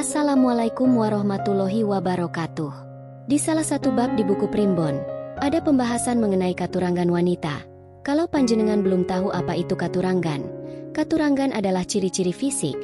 Assalamualaikum warahmatullahi wabarakatuh. Di salah satu bab di buku Primbon, ada pembahasan mengenai katurangan wanita. Kalau panjenengan belum tahu apa itu katurangan adalah ciri-ciri fisik.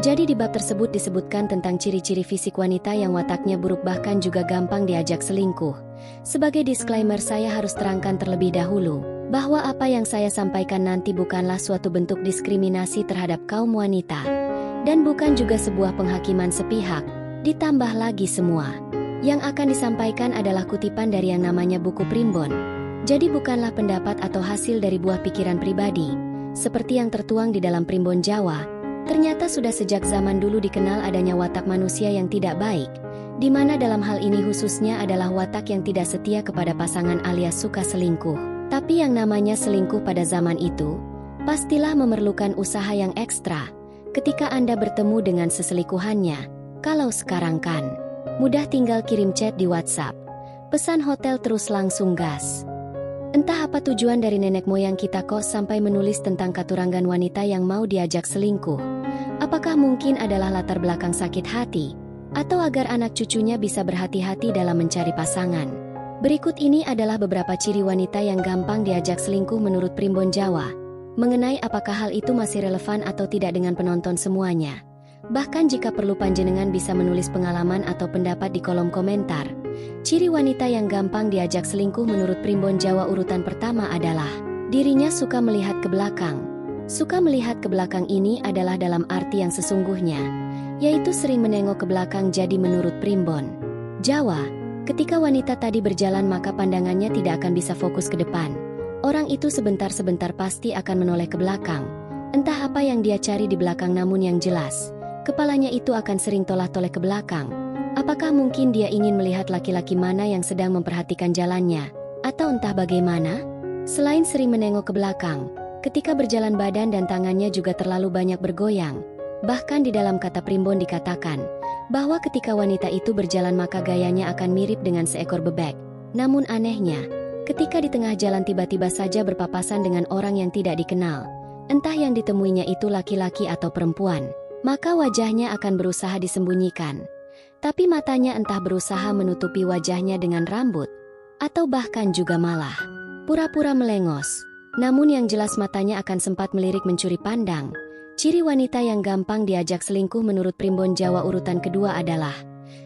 Jadi di bab tersebut disebutkan tentang ciri-ciri fisik wanita yang wataknya buruk bahkan juga gampang diajak selingkuh. Sebagai disclaimer, saya harus terangkan terlebih dahulu bahwa apa yang saya sampaikan nanti bukanlah suatu bentuk diskriminasi terhadap kaum wanita. Dan bukan juga sebuah penghakiman sepihak. Ditambah lagi semua yang akan disampaikan adalah kutipan dari yang namanya buku Primbon. Jadi bukanlah pendapat atau hasil dari buah pikiran pribadi. Seperti yang tertuang di dalam Primbon Jawa, ternyata sudah sejak zaman dulu dikenal adanya watak manusia yang tidak baik, di mana dalam hal ini khususnya adalah watak yang tidak setia kepada pasangan alias suka selingkuh. Tapi yang namanya selingkuh pada zaman itu, pastilah memerlukan usaha yang ekstra. Ketika Anda bertemu dengan seselingkuhannya, kalau sekarang kan mudah tinggal kirim chat di WhatsApp, pesan hotel terus langsung gas. Entah apa tujuan dari nenek moyang kita kok sampai menulis tentang katurangan wanita yang mau diajak selingkuh. Apakah mungkin adalah latar belakang sakit hati, atau agar anak cucunya bisa berhati-hati dalam mencari pasangan? Berikut ini adalah beberapa ciri wanita yang gampang diajak selingkuh menurut Primbon Jawa. Mengenai apakah hal itu masih relevan atau tidak dengan penonton semuanya. Bahkan jika perlu panjenengan bisa menulis pengalaman atau pendapat di kolom komentar. Ciri wanita yang gampang diajak selingkuh menurut Primbon Jawa urutan pertama adalah dirinya suka melihat ke belakang. Suka melihat ke belakang ini adalah dalam arti yang sesungguhnya, yaitu sering menengok ke belakang. Jadi menurut Primbon Jawa, ketika wanita tadi berjalan maka pandangannya tidak akan bisa fokus ke depan. Orang itu sebentar-sebentar pasti akan menoleh ke belakang. Entah apa yang dia cari di belakang, namun yang jelas, kepalanya itu akan sering toleh-toleh ke belakang. Apakah mungkin dia ingin melihat laki-laki mana yang sedang memperhatikan jalannya? Atau entah bagaimana? Selain sering menengok ke belakang, ketika berjalan badan dan tangannya juga terlalu banyak bergoyang. Bahkan di dalam kata Primbon dikatakan, bahwa ketika wanita itu berjalan maka gayanya akan mirip dengan seekor bebek. Namun anehnya, ketika di tengah jalan tiba-tiba saja berpapasan dengan orang yang tidak dikenal, entah yang ditemuinya itu laki-laki atau perempuan, maka wajahnya akan berusaha disembunyikan. Tapi matanya entah berusaha menutupi wajahnya dengan rambut, atau bahkan juga malah pura-pura melengos. Namun yang jelas matanya akan sempat melirik mencuri pandang. Ciri wanita yang gampang diajak selingkuh menurut Primbon Jawa urutan kedua adalah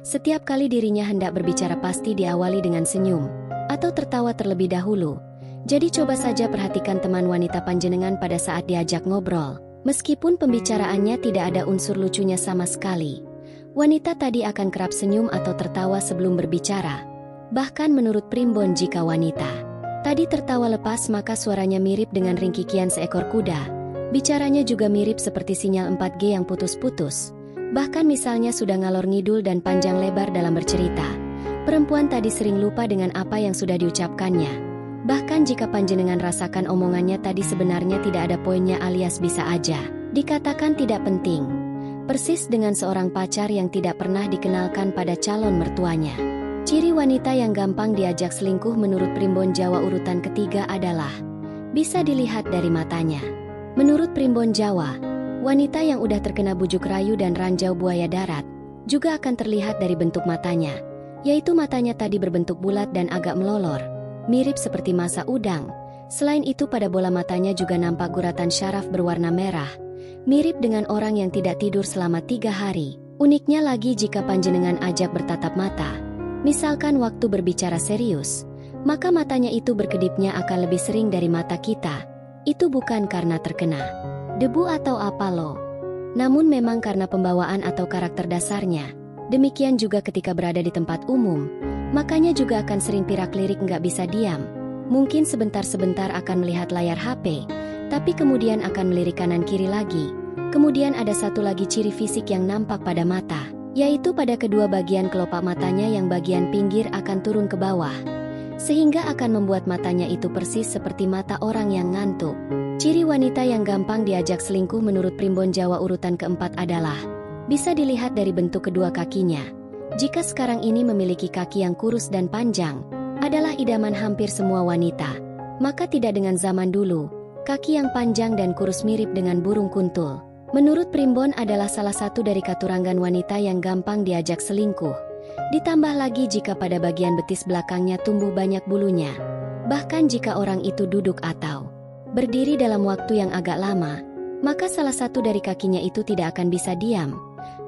setiap kali dirinya hendak berbicara pasti diawali dengan senyum atau tertawa terlebih dahulu. Jadi coba saja perhatikan teman wanita panjenengan pada saat diajak ngobrol. Meskipun pembicaraannya tidak ada unsur lucunya sama sekali, wanita tadi akan kerap senyum atau tertawa sebelum berbicara. Bahkan menurut Primbon, jika wanita tadi tertawa lepas maka suaranya mirip dengan ringkikian seekor kuda. Bicaranya juga mirip seperti sinyal 4G yang putus-putus. Bahkan misalnya sudah ngalor ngidul dan panjang lebar dalam bercerita, perempuan tadi sering lupa dengan apa yang sudah diucapkannya. Bahkan jika panjenengan rasakan omongannya tadi sebenarnya tidak ada poinnya alias bisa aja dikatakan tidak penting. Persis dengan seorang pacar yang tidak pernah dikenalkan pada calon mertuanya. Ciri wanita yang gampang diajak selingkuh menurut Primbon Jawa urutan ketiga adalah bisa dilihat dari matanya. Menurut Primbon Jawa, wanita yang udah terkena bujuk rayu dan ranjau buaya darat juga akan terlihat dari bentuk matanya, yaitu matanya tadi berbentuk bulat dan agak melolor, mirip seperti masa udang. Selain itu pada bola matanya juga nampak guratan syaraf berwarna merah, mirip dengan orang yang tidak tidur selama 3 hari. Uniknya lagi jika panjenengan ajak bertatap mata, misalkan waktu berbicara serius, maka matanya itu berkedipnya akan lebih sering dari mata kita. Itu bukan karena terkena debu atau apa loh, namun memang karena pembawaan atau karakter dasarnya. Demikian juga ketika berada di tempat umum, makanya juga akan sering pirak-lirik nggak bisa diam. Mungkin sebentar-sebentar akan melihat layar HP, tapi kemudian akan melirik kanan kiri lagi. Kemudian ada satu lagi ciri fisik yang nampak pada mata, yaitu pada kedua bagian kelopak matanya yang bagian pinggir akan turun ke bawah, sehingga akan membuat matanya itu persis seperti mata orang yang ngantuk. Ciri wanita yang gampang diajak selingkuh menurut Primbon Jawa urutan keempat adalah bisa dilihat dari bentuk kedua kakinya. Jika sekarang ini memiliki kaki yang kurus dan panjang, adalah idaman hampir semua wanita. Maka tidak dengan zaman dulu, kaki yang panjang dan kurus mirip dengan burung kuntul. Menurut Primbon adalah salah satu dari katuranggan wanita yang gampang diajak selingkuh. Ditambah lagi jika pada bagian betis belakangnya tumbuh banyak bulunya. Bahkan jika orang itu duduk atau berdiri dalam waktu yang agak lama, maka salah satu dari kakinya itu tidak akan bisa diam.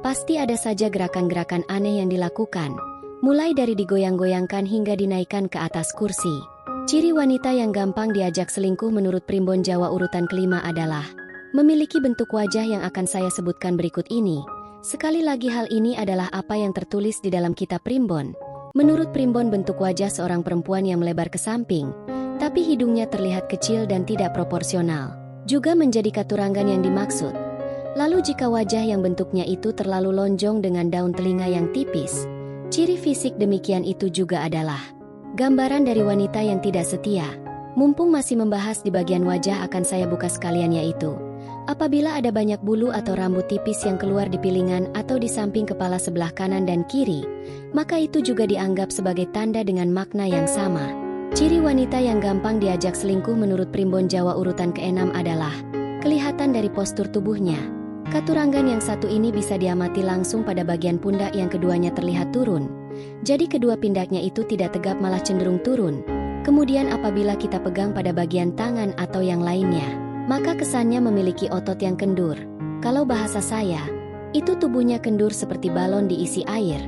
Pasti ada saja gerakan-gerakan aneh yang dilakukan, mulai dari digoyang-goyangkan hingga dinaikkan ke atas kursi. Ciri wanita yang gampang diajak selingkuh menurut Primbon Jawa urutan kelima adalah memiliki bentuk wajah yang akan saya sebutkan berikut ini. Sekali lagi hal ini adalah apa yang tertulis di dalam kitab Primbon. Menurut Primbon bentuk wajah seorang perempuan yang melebar ke samping, tapi hidungnya terlihat kecil dan tidak proporsional, juga menjadi katuranggan yang dimaksud. Lalu jika wajah yang bentuknya itu terlalu lonjong dengan daun telinga yang tipis, ciri fisik demikian itu juga adalah gambaran dari wanita yang tidak setia. Mumpung masih membahas di bagian wajah akan saya buka sekalian yaitu, apabila ada banyak bulu atau rambut tipis yang keluar di pilingan atau di samping kepala sebelah kanan dan kiri, maka itu juga dianggap sebagai tanda dengan makna yang sama. Ciri wanita yang gampang diajak selingkuh menurut Primbon Jawa urutan ke-6 adalah kelihatan dari postur tubuhnya. Katuranggan yang satu ini bisa diamati langsung pada bagian pundak yang keduanya terlihat turun. Jadi kedua pundaknya itu tidak tegap malah cenderung turun. Kemudian apabila kita pegang pada bagian tangan atau yang lainnya, maka kesannya memiliki otot yang kendur. Kalau bahasa saya, itu tubuhnya kendur seperti balon diisi air.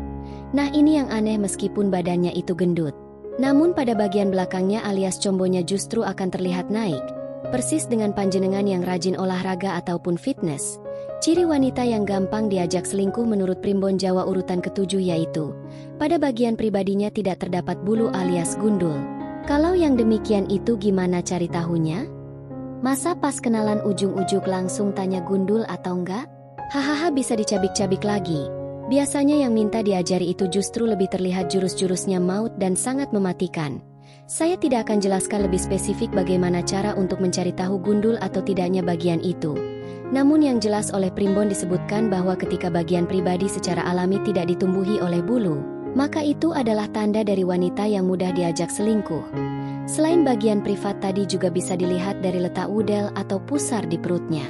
Nah ini yang aneh meskipun badannya itu gendut. Namun pada bagian belakangnya alias combonya justru akan terlihat naik. Persis dengan panjenengan yang rajin olahraga ataupun fitness. Ciri wanita yang gampang diajak selingkuh menurut Primbon Jawa urutan ke-7 yaitu, pada bagian pribadinya tidak terdapat bulu alias gundul. Kalau yang demikian itu gimana cari tahunya? Masa pas kenalan ujung-ujung langsung tanya gundul atau enggak? Hahaha bisa dicabik-cabik lagi. Biasanya yang minta diajari itu justru lebih terlihat jurus-jurusnya maut dan sangat mematikan. Saya tidak akan jelaskan lebih spesifik bagaimana cara untuk mencari tahu gundul atau tidaknya bagian itu. Namun yang jelas oleh Primbon disebutkan bahwa ketika bagian pribadi secara alami tidak ditumbuhi oleh bulu, maka itu adalah tanda dari wanita yang mudah diajak selingkuh. Selain bagian privat tadi juga bisa dilihat dari letak wudel atau pusar di perutnya.